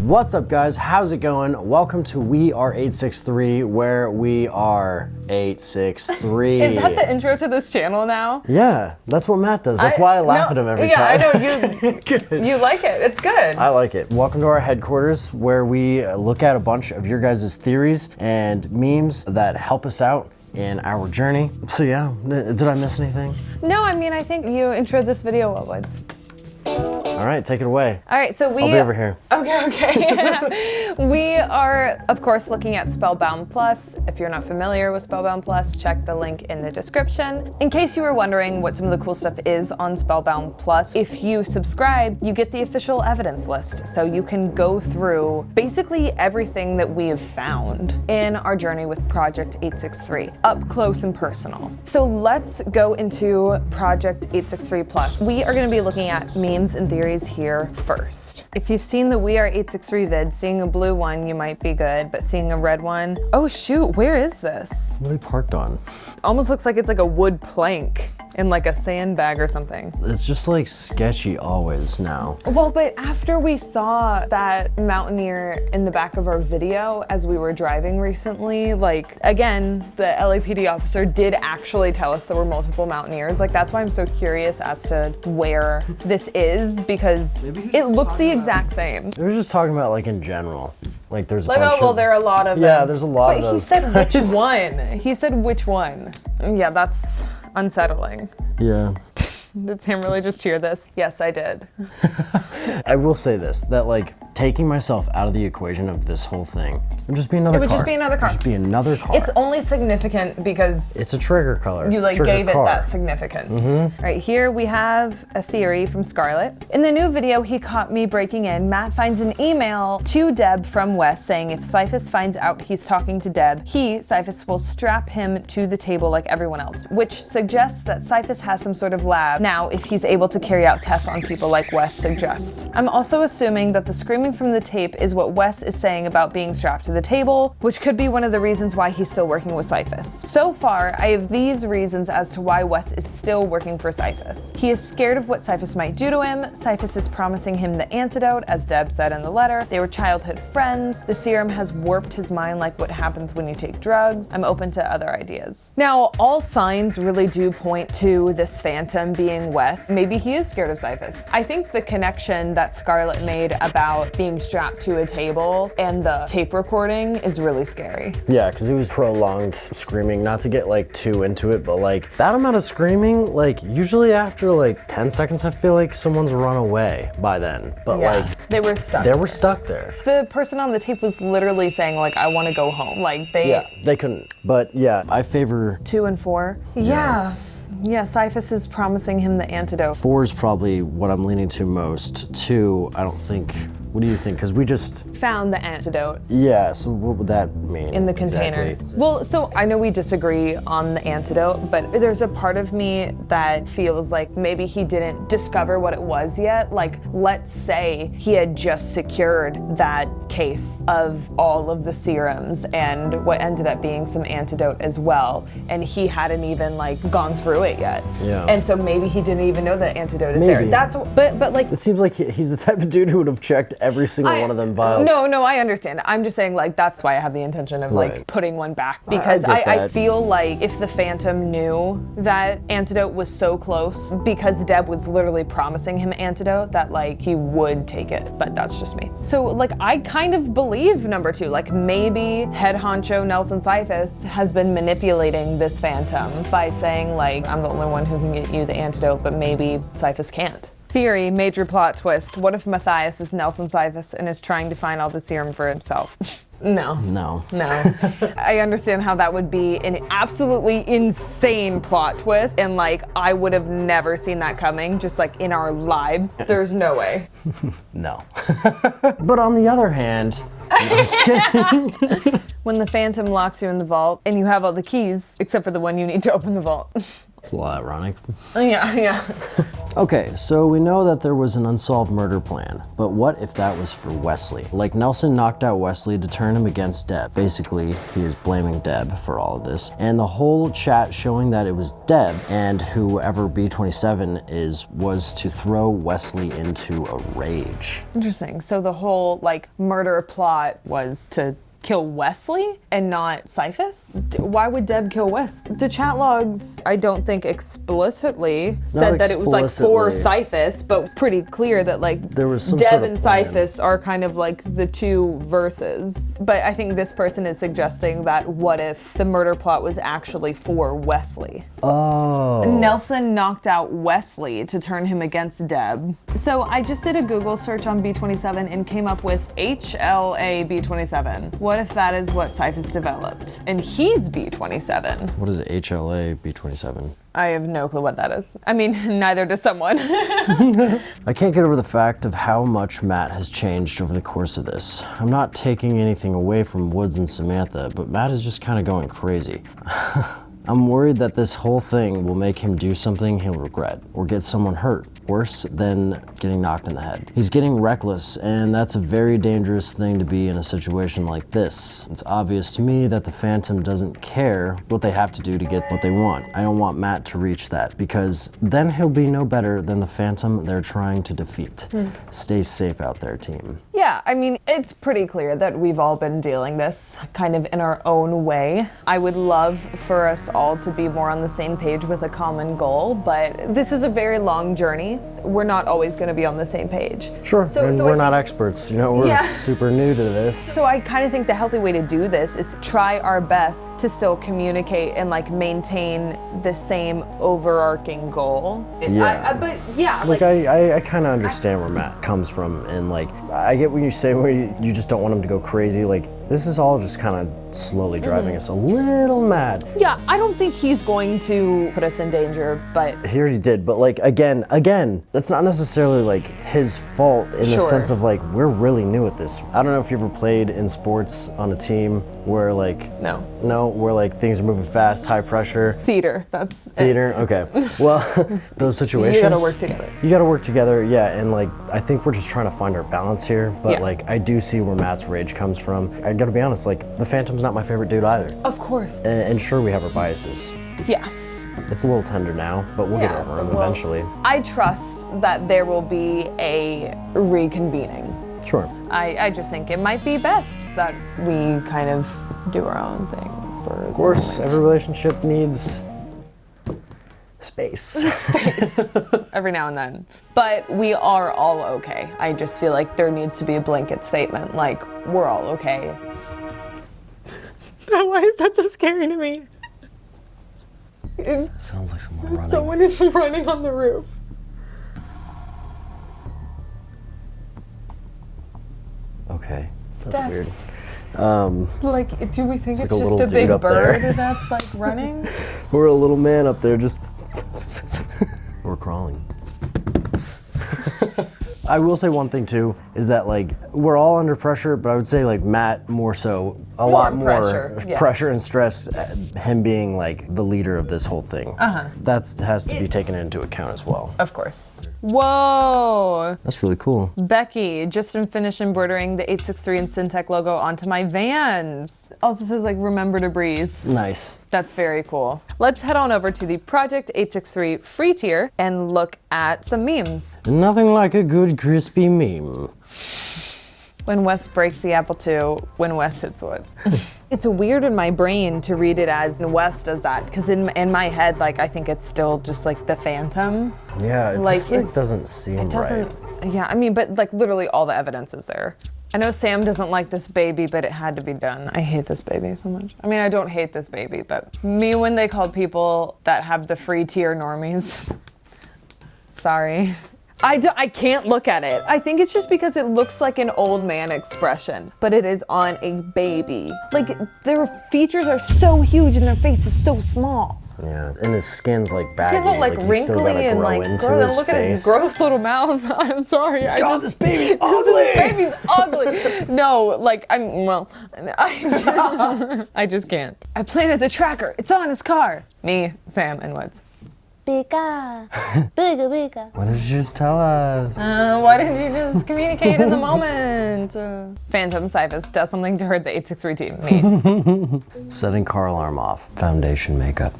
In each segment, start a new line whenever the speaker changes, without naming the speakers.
What's up, guys? How's it going? Welcome to We Are 863, where we are 863.
Is that the intro to this channel now?
Yeah, that's what Matt does. That's why I laugh at him every time.
Yeah, I know. You like it. It's good.
I like it. Welcome to our headquarters, where we look at a bunch of your guys' theories and memes that help us out in our journey. So yeah, did I miss anything?
No, I mean, I think you introed this video well once.
All right, take it away.
All right, so
I'll be over here.
Okay. We are, of course, looking at Spellbound Plus. If you're not familiar with Spellbound Plus, check the link in the description. In case you were wondering what some of the cool stuff is on Spellbound Plus, if you subscribe, you get the official evidence list. So you can go through basically everything that we have found in our journey with Project 863, up close and personal. So let's go into Project 863 Plus. We are going to be looking at memes and theories here first. If you've seen the We Are 863 vid, seeing a blue one, you might be good, but seeing a red one, oh shoot, where is this?
What are we parked on?
Almost looks like it's like a wood plank in like a sandbag or something.
It's just like sketchy always now.
Well, but after we saw that Mountaineer in the back of our video as we were driving recently, like again, the LAPD officer did actually tell us there were multiple Mountaineers. Like that's why I'm so curious as to where this is, because it looks the exact same.
They were just talking about like in general. Like there's a
like,
bunch
oh, well,
of,
there are a lot of
yeah,
them.
there's a lot
but
of those.
He said which one. He said which one. Yeah, that's unsettling.
Yeah.
Did Sam really just cheer this? Yes, I did.
I will say this, that like taking myself out of the equation of this whole thing, it would just be another car.
It would just be another car.
It would just be another car.
It's only significant because
it's a trigger color.
you like
trigger
gave
car.
it that significance. All right, here we have a theory from Scarlett. In the new video, He Caught Me Breaking In, Matt finds an email to Deb from Wes saying if Cyphus finds out he's talking to Deb, Cyphus will strap him to the table like everyone else, which suggests that Cyphus has some sort of lab now if he's able to carry out tests on people like Wes suggests. I'm also assuming that the screaming from the tape is what Wes is saying about being strapped to the table, which could be one of the reasons why he's still working with Cyphus. So far, I have these reasons as to why Wes is still working for Cyphus. He is scared of what Cyphus might do to him. Cyphus is promising him the antidote, as Deb said in the letter. They were childhood friends. The serum has warped his mind like what happens when you take drugs. I'm open to other ideas. Now, all signs really do point to this phantom being Wes. Maybe he is scared of Cyphus. I think the connection that Scarlett made about being strapped to a table and the tape recording is really scary.
Yeah, because it was prolonged screaming, not to get like too into it, but like that amount of screaming, like usually after like 10 seconds, I feel like someone's run away by then. But
Yeah,
like
they were stuck.
They were stuck there.
The person on the tape was literally saying like, I want to go home. Like
they couldn't. But yeah, I favor
2 and 4. Yeah, Cyphus is promising him the antidote.
4 is probably what I'm leaning to most. 2, I don't think. What do you think? Because we just
found the antidote.
Yeah, so what would that mean?
In the container.
Exactly?
Well, so I know we disagree on the antidote, but there's a part of me that feels like maybe he didn't discover what it was yet. Like, let's say he had just secured that case of all of the serums and what ended up being some antidote as well, and he hadn't even like gone through it yet.
Yeah.
And so maybe he didn't even know the antidote is there. That's but like
it seems like he's the type of dude who would have checked every single one of them vials.
No, I understand. I'm just saying, like, that's why I have the intention of, like, putting one back. Because I feel like if the Phantom knew that antidote was so close, because Deb was literally promising him antidote, that, like, he would take it. But that's just me. So, like, I kind of believe number 2. Like, maybe head honcho Nelson Cyphus has been manipulating this Phantom by saying, like, I'm the only one who can get you the antidote, but maybe Cyphus can't. Theory, major plot twist. What if Matthias is Nelson Cyphus and is trying to find all the serum for himself? No. I understand how that would be an absolutely insane plot twist, and like I would have never seen that coming, just like in our lives. There's no way.
No. But on the other hand, I'm just kidding.
When the Phantom locks you in the vault and you have all the keys, except for the one you need to open the vault.
It's a little ironic.
Yeah.
Okay, so we know that there was an unsolved murder plan, but what if that was for Wesley? Like, Nelson knocked out Wesley to turn him against Deb. Basically, he is blaming Deb for all of this. And the whole chat showing that it was Deb and whoever B27 is was to throw Wesley into a rage.
Interesting. So the whole, like, murder plot was to kill Wesley and not Cyphus? Why would Deb kill Wes? The chat logs, I don't think explicitly said that it was like for Cyphus, but pretty clear that like
there was some
Deb
sort of
and
plan.
Cyphus are kind of like the two verses. But I think this person is suggesting that what if the murder plot was actually for Wesley?
Oh.
Nelson knocked out Wesley to turn him against Deb. So I just did a Google search on B27 and came up with HLA B27. What if that is what Cyphus developed? And he's B27.
What is HLA B27?
I have no clue what that is. I mean, neither does someone.
I can't get over the fact of how much Matt has changed over the course of this. I'm not taking anything away from Woods and Samantha, but Matt is just kind of going crazy. I'm worried that this whole thing will make him do something he'll regret or get someone hurt, worse than getting knocked in the head. He's getting reckless, and that's a very dangerous thing to be in a situation like this. It's obvious to me that the Phantom doesn't care what they have to do to get what they want. I don't want Matt to reach that, because then he'll be no better than the Phantom they're trying to defeat. Stay safe out there, team.
Yeah, I mean, it's pretty clear that we've all been dealing this kind of in our own way. I would love for us all to be more on the same page with a common goal, but this is a very long journey. We're not always going to be on the same page.
Sure, and we're not experts. You know, we're super new to this.
So I kind of think the healthy way to do this is try our best to still communicate and like maintain the same overarching goal.
I kind of understand where Matt comes from, and like I get when you say where you just don't want him to go crazy. Like this is all just kind of slowly driving us a little mad.
Yeah, I don't think he's going to put us in danger, but
he already did. But like again, that's not necessarily like his fault in the sense of like we're really new at this. I don't know if you ever played in sports on a team where like where like things are moving fast, high pressure.
Theater, that's
theater. Okay, well, those situations
you gotta work together.
You gotta work together, yeah. And like I think we're just trying to find our balance here. But like I do see where Matt's rage comes from. I gotta be honest, like the Phantom's not my favorite dude either.
Of course.
And sure, we have our biases.
Yeah.
It's a little tender now, but we'll get over them eventually.
I trust that there will be a reconvening.
Sure.
I just think it might be best that we kind of do our own thing for
Of course, every relationship needs space.
Space. Every now and then. But we are all okay. I just feel like there needs to be a blanket statement, like, we're all okay. Why is that so scary to me?
Sounds like someone running.
Someone is running on the roof.
Okay, that's weird.
Like, do we think it's
like
just a big bird that's like running?
We're a little man up there just... We're crawling. I will say one thing too, is that like, we're all under pressure, but I would say like Matt more so, a lot more pressure and stress, him being like the leader of this whole thing. That has to be taken into account as well.
Of course. Whoa!
That's really cool.
Becky, just finished embroidering the 863 and Syntech logo onto my Vans. Also says like, remember to breathe.
Nice.
That's very cool. Let's head on over to the Project 863 free tier and look at some memes.
Nothing like a good crispy meme.
When Wes breaks the apple II, when Wes hits Woods. It's weird in my brain to read it as Wes does that, because in my head, like, I think it's still just like the Phantom.
Yeah, it
like,
just it doesn't seem right.
Yeah, I mean, but like literally all the evidence is there. I know Sam doesn't like this baby, but it had to be done. I hate this baby so much. I mean, I don't hate this baby, but me when they called people that have the free tier normies. Sorry. I can't look at it. I think it's just because it looks like an old man expression, but it is on a baby. Like, their features are so huge and their face is so small.
Yeah, and his skin's like baggy.
It's like wrinkly and like, look at his gross little mouth. I'm sorry.
This baby's ugly.
This baby's ugly. No, like, I just can't. I planted the tracker. It's on his car. Me, Sam, and Woods. Pika. Pika, pika.
What did you just tell us?
Why didn't you just communicate in the moment? Phantom Cyphus does something to hurt the 863 team. Me.
Setting car alarm off. Foundation makeup.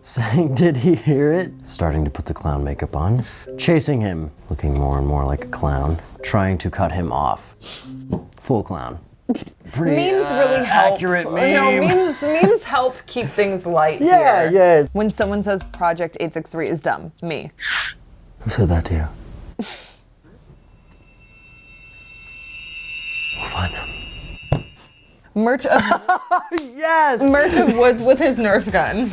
Saying, did he hear it? Starting to put the clown makeup on. Chasing him. Looking more and more like a clown. Trying to cut him off. Full clown. Pretty
Memes really help.
accurate meme.
No, memes help keep things light
Yeah,
here.
yeah.
When someone says Project 863 is dumb, me.
Who said that to you? We'll find them.
Merch of
Yes!
Merch of Woods with his Nerf gun.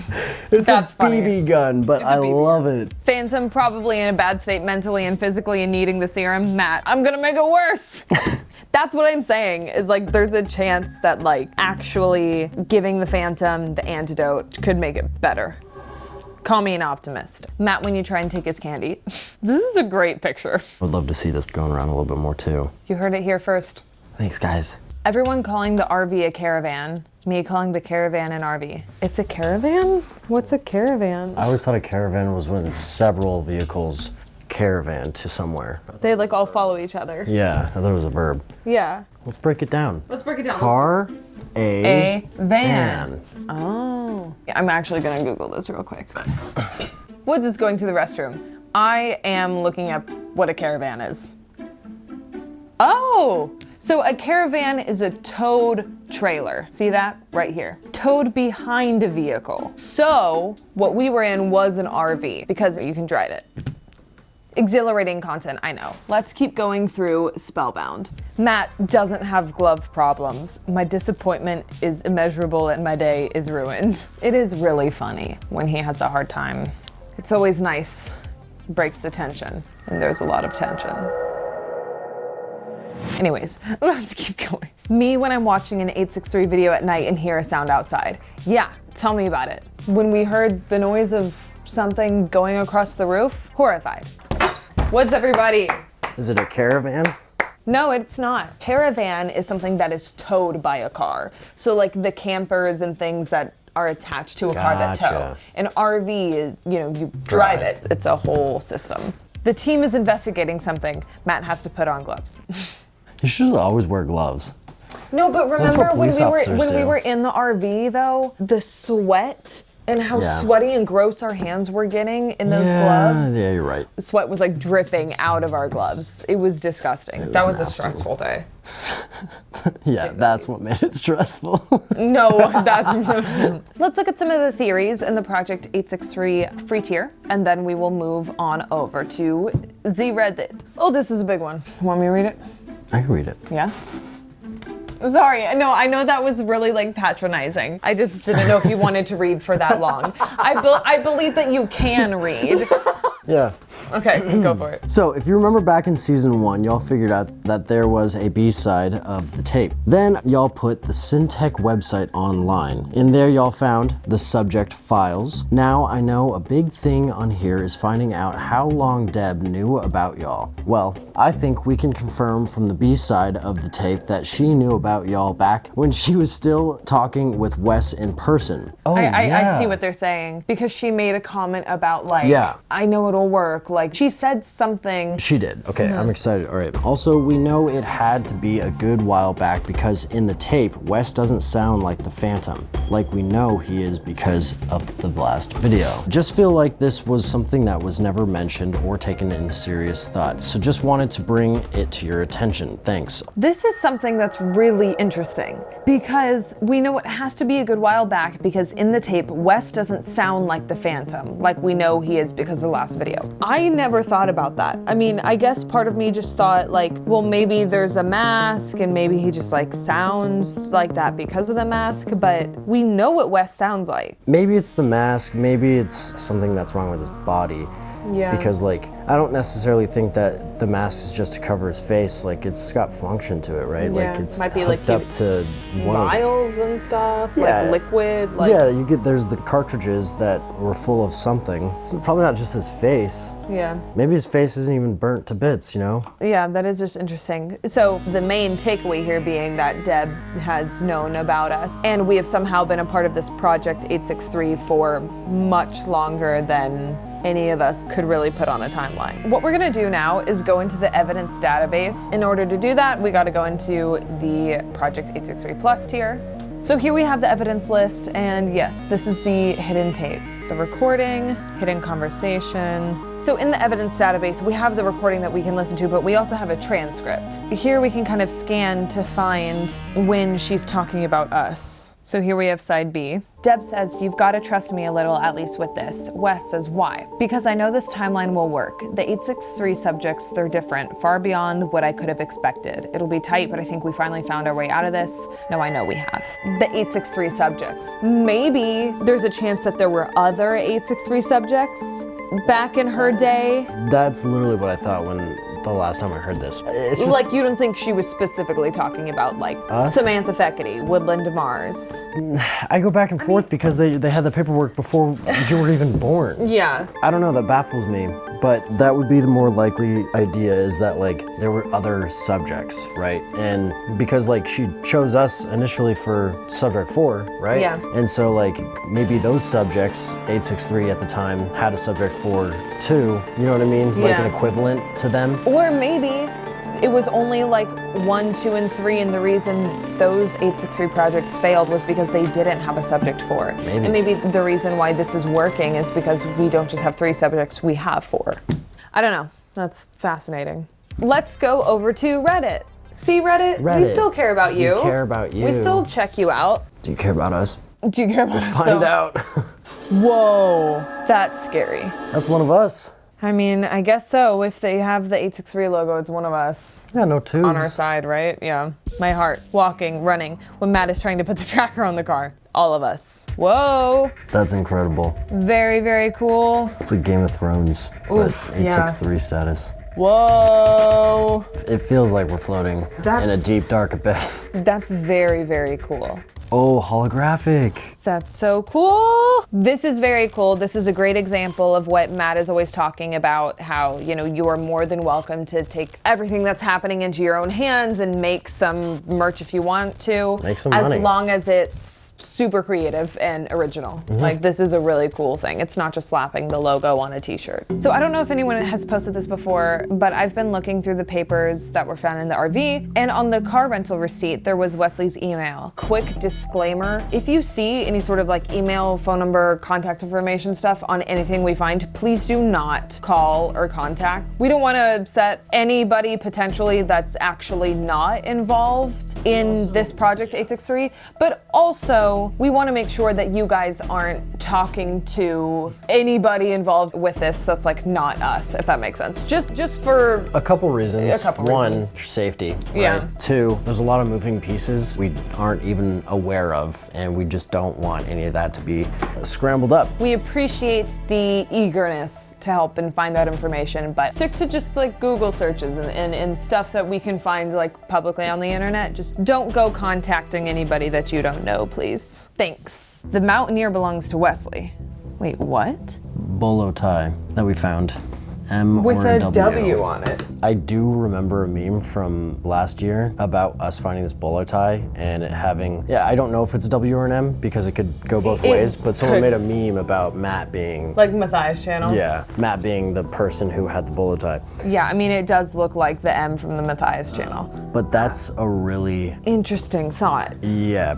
It's
That's
a
funny.
BB gun, but
It's a
I
BB
love it.
Phantom probably in a bad state mentally and physically and needing the serum. Matt, I'm gonna make it worse. That's what I'm saying, is like there's a chance that like actually giving the Phantom the antidote could make it better. Call me an optimist. Matt, when you try and take his candy. This is a great picture.
Would love to see this going around a little bit more too.
You heard it here first.
Thanks, guys.
Everyone calling the RV a caravan. Me calling the caravan an RV. It's a caravan? What's a caravan?
I always thought a caravan was when several vehicles caravan to somewhere.
They like all follow each other.
Yeah, I thought it was a verb.
Yeah.
Let's break it down.
Let's break it down.
Car,
A van.
van.
Oh. I'm actually gonna Google this real quick. Woods is going to the restroom. I am looking up what a caravan is. Oh! So a caravan is a towed trailer. See that? Right here. Towed behind a vehicle. So what we were in was an RV because you can drive it. Exhilarating content, I know. Let's keep going through Spellbound. Matt doesn't have glove problems. My disappointment is immeasurable and my day is ruined. It is really funny when he has a hard time. It's always nice. Breaks the tension, and there's a lot of tension. Anyways, let's keep going. Me when I'm watching an 863 video at night and hear a sound outside. Yeah, tell me about it. When we heard the noise of something going across the roof, horrified. Woods, everybody?
Is it a caravan?
No, it's not. Caravan is something that is towed by a car. So like the campers and things that are attached to a car that tow.
Gotcha.
An RV is, you drive it. It's a whole system. The team is investigating something. Matt has to put on gloves.
You should always wear gloves.
No, but remember when
police
we
officers
were
do.
in the RV though, the sweat and how
Yeah.
sweaty and gross our hands were getting in those gloves.
Yeah, you're right.
Sweat was like dripping out of our gloves. It was disgusting. That was a
nasty.
stressful day.
Yeah, that's what made it stressful.
No, that's. Let's look at some of the theories in the Project 863 free tier, and then we will move on over to the Reddit. Oh, this is a big one. Want me to read it?
I can read it.
Yeah. Sorry, no, I know that was really like patronizing. I just didn't know if you wanted to read for that long. I believe that you can read.
Yeah.
Okay, go for it.
So, if you remember back in season 1, y'all figured out that there was a B-side of the tape. Then, y'all put the Syntech website online. In there, y'all found the subject files. Now, I know a big thing on here is finding out how long Deb knew about y'all. Well, I think we can confirm from the B-side of the tape that she knew about y'all back when she was still talking with Wes in person. Oh,
I see what they're saying, because she made a comment about like,
Yeah.
I know it'll work. Like she said something.
She did. Okay, I'm excited. All right. Also, we know it had to be a good while back because in the tape, Wes doesn't sound like the Phantom, like we know he is because of the last video. Just feel like this was something that was never mentioned or taken into serious thought. So just wanted to bring it to your attention. Thanks.
This is something that's really interesting because we know it has to be a good while back because in the tape, Wes doesn't sound like the Phantom, like we know he is because of the last video. I never thought about that. I mean, I guess part of me just thought like, well, maybe there's a mask and maybe he just like sounds like that because of the mask, but we know what Wes sounds like.
Maybe it's the mask, maybe it's something that's wrong with his body.
Yeah.
Because like, I don't necessarily think that the mask is just to cover his face. Like it's got function to it, right?
Yeah,
Like it's
might be like
hooked up to one of
Vials and stuff,
Yeah.
like liquid, like
yeah, there's the cartridges that were full of something. It's probably not just his face. face.
Yeah.
Maybe his face isn't even burnt to bits, you know?
Yeah, that is just interesting. So the main takeaway here being that Deb has known about us, and we have somehow been a part of this Project 863 for much longer than any of us could really put on a timeline. What we're gonna do now is go into the evidence database. In order to do that, we gotta go into the Project 863 Plus tier. So here we have the evidence list, and yes, this is the hidden tape. The recording, hidden conversation. So in the evidence database, we have the recording that we can listen to, but we also have a transcript. Here we can kind of scan to find when she's talking about us. So here we have side B. Deb says, "You've got to trust me a little, at least with this." Wes says, "Why?" "Because I know this timeline will work. The 863 subjects, they're different, far beyond what I could have expected. It'll be tight, but I think we finally found our way out of this." No, I know we have. The 863 subjects. Maybe there's a chance that there were other 863 subjects back in her day.
That's literally what I thought when the last time I heard this. It's just,
Like, you don't think she was specifically talking about, like,
us?
Samantha Fecketti, Woodland Mars?
I go back and forth because they had the paperwork before you were even born.
Yeah.
I don't know, that baffles me, but that would be the more likely idea, is that like there were other subjects, right? And because like she chose us initially for subject 4, right?
Yeah.
And so like maybe those subjects, 863 at the time, had a subject 4 too, you know what I mean? Like
Yeah.
an equivalent to them.
Or maybe it was only like 1, 2, and 3, and the reason those 863 projects failed was because they didn't have a subject 4.
Maybe.
And maybe the reason why this is working is because we don't just have 3 subjects, we have 4. I don't know. That's fascinating. Let's go over to Reddit. See, Reddit? We
Reddit.
still care about you.
We care about you.
We still check you out.
Do you care about us?
Do you care about us?
Find out.
Whoa, that's scary.
That's one of us.
I mean, I guess so. If they have the 863 logo, it's one of us.
Yeah, no tubes.
On our side, right? Yeah. My heart, walking, running, when Matt is trying to put the tracker on the car. All of us. Whoa.
That's incredible.
Very, very cool.
It's like Game of Thrones,
Oof,
but 863 status.
Whoa.
It feels like we're floating in a
That's-
deep, dark abyss.
That's very, very cool.
Oh, holographic.
That's so cool. This is very cool. This is a great example of what Matt is always talking about, how, you know, you are more than welcome to take everything that's happening into your own hands and make some merch if you want to.
Make some money.
As long as it's super creative and original. Like, this is a really cool thing. It's not just slapping the logo on a t-shirt. So I don't know if anyone has posted this before, but I've been looking through the papers that were found in the RV, and on the car rental receipt, there was Wesley's email. Quick disclaimer, if you see any sort of like email, phone number, contact information stuff on anything we find, please do not call or contact. We don't want to upset anybody potentially that's actually not involved in this Project 863, but also we want to make sure that you guys aren't talking to anybody involved with this that's like not us, if that makes sense. Just for
A couple reasons.
A couple
One,
reasons.
safety. Right?
Yeah.
2, there's a lot of moving pieces we aren't even aware of, and we just don't want any of that to be scrambled up.
we appreciate the eagerness to help and find that information, but stick to just like Google searches and stuff that we can find like publicly on the internet. Just don't go contacting anybody that you don't know, please. Thanks. The Mountaineer belongs to Wesley. Wait, what?
Bolo tie that we found. M
With
or
a
W.
W on it.
I do remember a meme from last year about us finding this bolo tie and it having, I don't know if it's a W or an M because it could go both
It
ways, but someone
could.
made a meme about Matt being,
Like Matthias channel?
Matt being the person who had the bolo tie.
Yeah, I mean, it does look like the M from the Matthias channel.
But that's a really,
Interesting thought.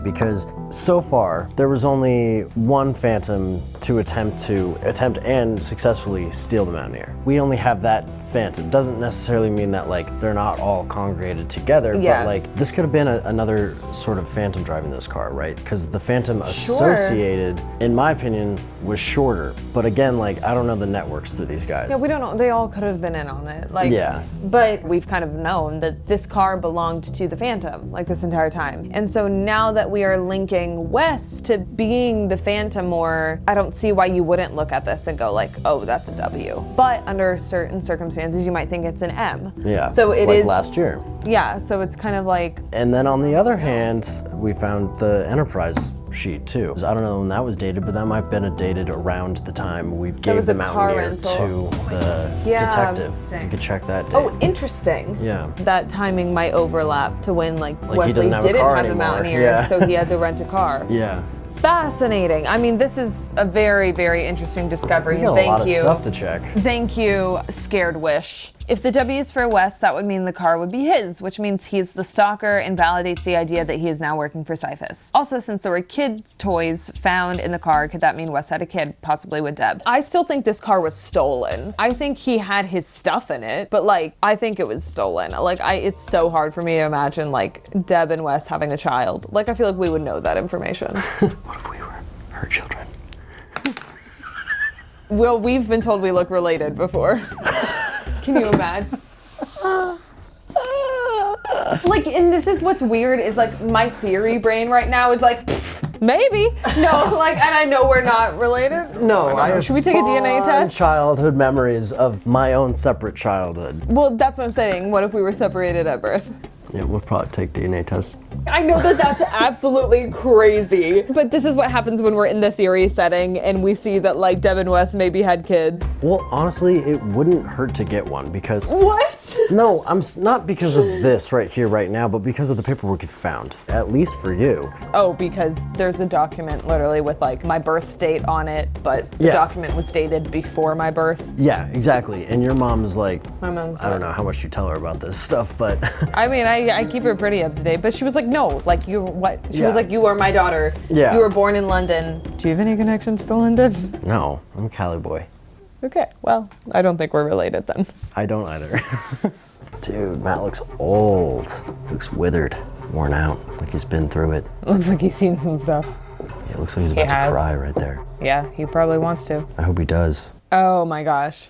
because so far there was only one Phantom to attempt and successfully steal the Mountaineer. We only have that Phantom. Doesn't necessarily mean that like they're not all congregated together,
Yeah.
but like this could have been another sort of Phantom driving this car, right? Because the Phantom associated, in my opinion, was shorter. But again, like I don't know the networks through these guys.
Yeah, we don't know. They all could have been in on it. Like,
Yeah.
But we've kind of known that this car belonged to the Phantom, like this entire time. And so now that we are linking Wes to being the Phantom more, I don't see why you wouldn't look at this and go like, oh, that's a W. But under certain circumstances, you might think it's an M.
Yeah.
So it
like
is.
last year.
Yeah, so it's kind of like,
And then on the other hand, we found the Enterprise sheet too. I don't know when that was dated, but that might have been dated around the time we
was
gave the
a car
Mountaineer
rental.
to the detective. You could check that date.
Oh, interesting.
Yeah.
That timing might overlap to when like
he
Wesley
doesn't have a
didn't
car
have the
anymore.
Mountaineer,
Yeah.
so he had to rent a car.
Yeah.
Fascinating. I mean, this is a very, very interesting discovery.
We got a lot of stuff to check.
Thank you, Scared Wish. If the W is for Wes, that would mean the car would be his, which means he's the stalker and validates the idea that he is now working for Cyphus. Also, since there were kids' toys found in the car, could that mean Wes had a kid, possibly with Deb? I still think this car was stolen. I think he had his stuff in it, but like, I think it was stolen. Like, it's so hard for me to imagine like Deb and Wes having a child. Like, I feel like we would know that information.
What if we were her children?
Well, we've been told we look related before. Can you imagine? Like, and this is what's weird is like my theory brain right now is like, maybe. No, like, and I know we're not related.
No, I have
Should we take a DNA
fond
test?
childhood memories of my own separate childhood.
Well, that's what I'm saying. What if we were separated at birth?
Yeah, we'll probably take DNA tests.
I know that that's absolutely crazy. But this is what happens when we're in the theory setting and we see that like Deb and Wes maybe had kids.
Well, honestly, it wouldn't hurt to get one because...
What?
No, not because of this right here, right now, but because of the paperwork you found. At least for you.
Oh, because there's a document literally with like my birth date on it, but the
Yeah.
document was dated before my birth.
Yeah, exactly. And your mom's like...
My mom's
I don't know how much you tell her about this stuff, but...
I mean, I keep her pretty up to date, but she was like, no, like you, what? She
Yeah.
was like, you are my daughter.
Yeah.
You were born in London. Do you have any connections to London?
No, I'm a Cali boy.
Okay, well, I don't think we're related then.
I don't either. Dude, Matt looks old. Looks withered, worn out, like he's been through it.
Looks like he's seen some stuff.
Yeah, it looks like he's about to cry right there.
Yeah, he probably wants to.
I hope he does.
Oh my gosh.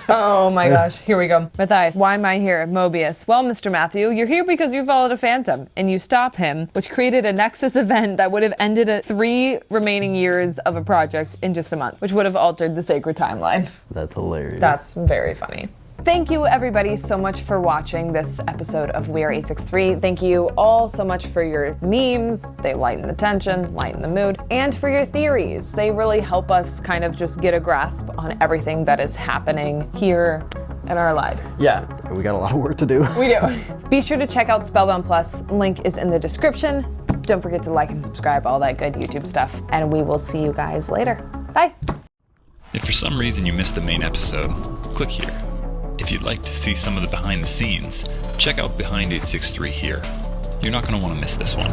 Oh my gosh. Here we go. Matthias, why am I here? Mobius. Well, Mr. Matthew, you're here because you followed a phantom and you stopped him, which created a Nexus event that would have ended at 3 remaining years of a project in just a month, which would have altered the sacred timeline.
That's hilarious.
That's very funny. Thank you everybody so much for watching this episode of We Are 863. Thank you all so much for your memes. They lighten the tension, lighten the mood, and for your theories. They really help us kind of just get a grasp on everything that is happening here in our lives.
Yeah, we got a lot of work to do.
We do. Be sure to check out Spellbound Plus. Link is in the description. Don't forget to like and subscribe, all that good YouTube stuff. And we will see you guys later. Bye.
If for some reason you missed the main episode, click here. If you'd like to see some of the behind the scenes, check out Behind 863 here. You're not going to want to miss this one.